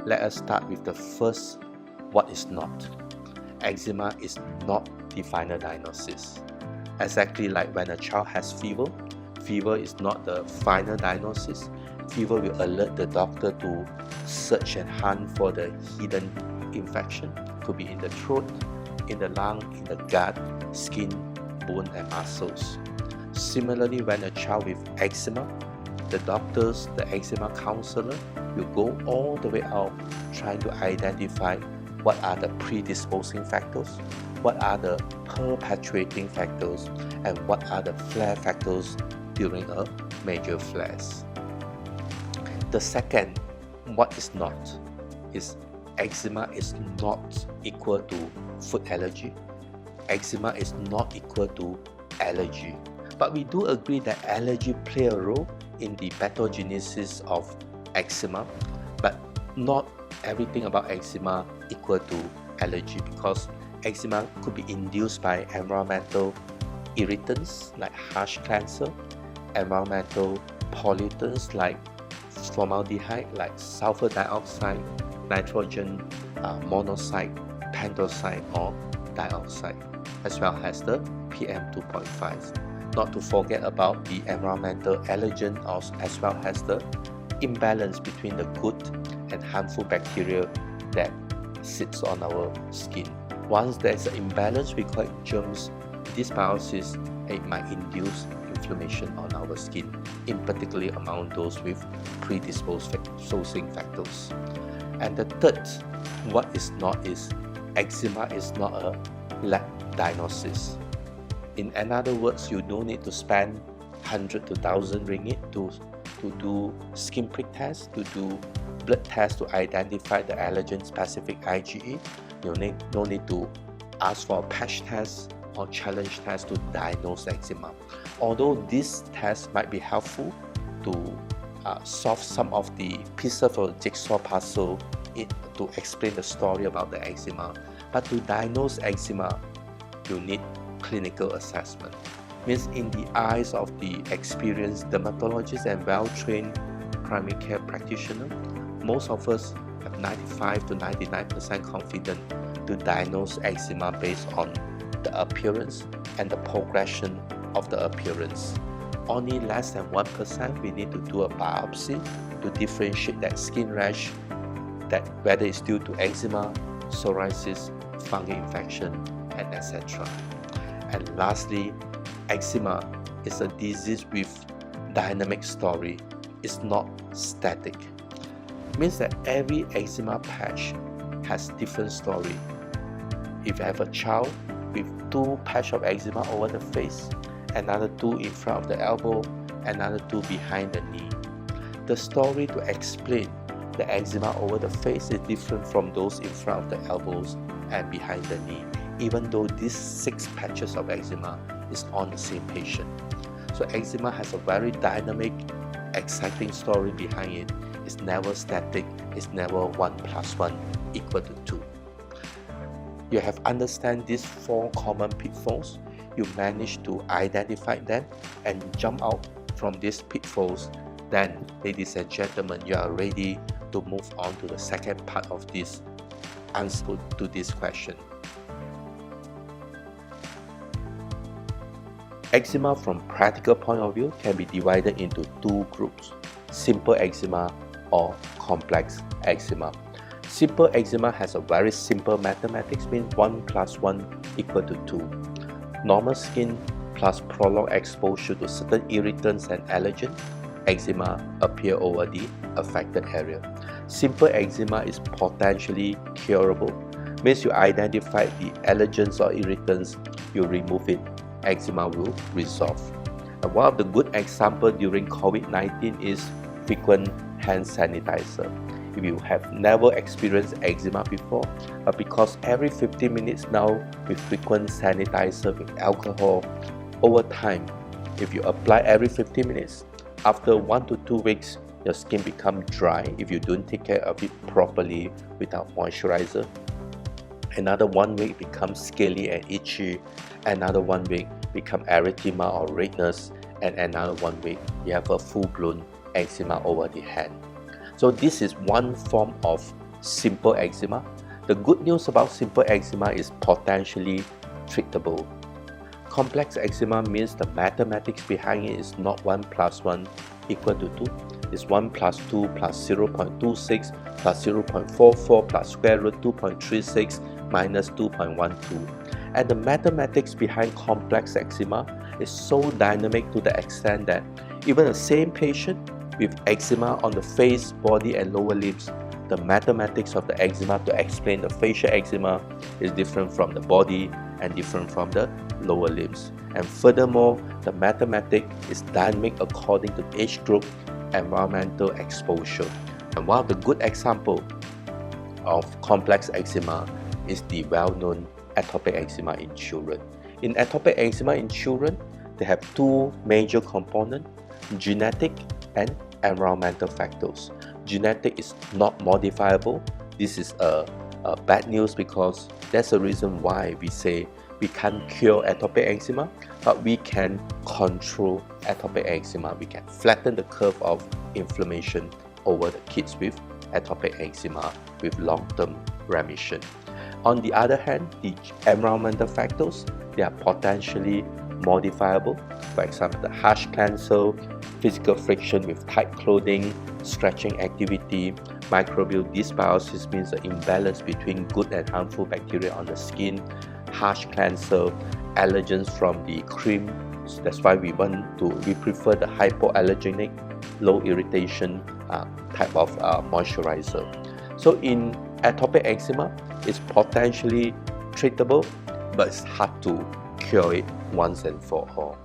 let us start with the first, what is not. Eczema is not the final diagnosis. Exactly like when a child has fever, fever is not the final diagnosis. Fever will alert the doctor to search and hunt for the hidden infection. Could be in the throat, in the lung, in the gut, skin, bone and muscles. Similarly, when a child with eczema, the doctors, the eczema counselor will go all the way out trying to identify what are the predisposing factors, what are the perpetuating factors, and what are the flare factors during a major flares. The second, what is not, is eczema is not equal to food allergy. Eczema is not equal to allergy. But we do agree that allergy play a role in the pathogenesis of eczema, but not everything about eczema equal to allergy, because eczema could be induced by environmental irritants like harsh cleanser, environmental pollutants like formaldehyde, like sulfur dioxide, nitrogen monoxide, pentoxide or dioxide, as well as the PM2.5. Not to forget about the environmental allergen as well as the imbalance between the good and harmful bacteria that sits on our skin. Once there's an imbalance, we call it germs dysbiosis, and it might induce inflammation on our skin, in particular among those with predisposing factors. And the third, what is not, is eczema is not a lab diagnosis. In other words, you don't need to spend 100 to 1,000 ringgit to do skin prick tests, to do blood tests to identify the allergen-specific IgE. You no need to ask for a patch test or challenge test to diagnose eczema. Although this test might be helpful to solve some of the pieces of a jigsaw puzzle to explain the story about the eczema, but to diagnose eczema, you need clinical assessment. Means in the eyes of the experienced dermatologist and well-trained primary care practitioner, most of us have 95 to 99% confident to diagnose eczema based on the appearance and the progression of the appearance. Only less than 1% we need to do a biopsy to differentiate that skin rash, that whether it's due to eczema, psoriasis, fungal infection, and etc. And lastly, eczema is a disease with dynamic story. It's not static. It means that every eczema patch has different story. If you have a child with 2 patches of eczema over the face, another 2 in front of the elbow, another 2 behind the knee, the story to explain the eczema over the face is different from those in front of the elbows and behind the knee, even though these 6 patches of eczema is on the same patient. So eczema has a very dynamic, exciting story behind it. It's never static. It's never 1 + 1 = 2. You have understand these 4 common pitfalls. You manage to identify them and jump out from these pitfalls. Then, ladies and gentlemen, you are ready to move on to the second part of this answer to this question. Eczema from practical point of view can be divided into 2 groups: simple eczema or complex eczema. Simple eczema has a very simple mathematics, means 1 + 1 = 2. Normal skin plus prolonged exposure to certain irritants and allergens, eczema appear over the affected area. Simple eczema is potentially curable, means you identify the allergens or irritants, you remove it, eczema will resolve. And one of the good examples during COVID-19 is frequent hand sanitizer. If you have never experienced eczema before, but because every 15 minutes now with frequent sanitizer with alcohol, over time, if you apply every 15 minutes, after 1 to 2 weeks, your skin become dry if you don't take care of it properly without moisturizer. Another 1 week becomes scaly and itchy. Another 1 week become erythema or redness, and another 1 week you have a full-blown eczema over the hand. So this is one form of simple eczema. The good news about simple eczema is potentially treatable. Complex eczema means the mathematics behind it is not 1 plus 1 equal to 2. It's 1 plus 2 plus 0.26 plus 0.44 plus square root 2.36 minus 2.12. And the mathematics behind complex eczema is so dynamic to the extent that even the same patient with eczema on the face, body and lower limbs, the mathematics of the eczema to explain the facial eczema is different from the body and different from the lower limbs. And furthermore, the mathematics is dynamic according to age group, environmental exposure. And one of the good examples of complex eczema is the well-known atopic eczema in children. In atopic eczema in children, they have two major components, genetic and environmental factors. Genetic is not modifiable. This is a bad news because that's the reason why we say we can't cure atopic eczema, but we can control atopic eczema. We can flatten the curve of inflammation over the kids with atopic eczema with long-term remission. On the other hand, the environmental factors, they are potentially modifiable. For example, the harsh cleanser, physical friction with tight clothing, stretching activity, microbial dysbiosis means the imbalance between good and harmful bacteria on the skin, harsh cleanser, allergens from the cream. That's why we prefer the hypoallergenic, low irritation type of moisturizer. So in atopic eczema, it's potentially treatable, but it's hard to cure it once and for all.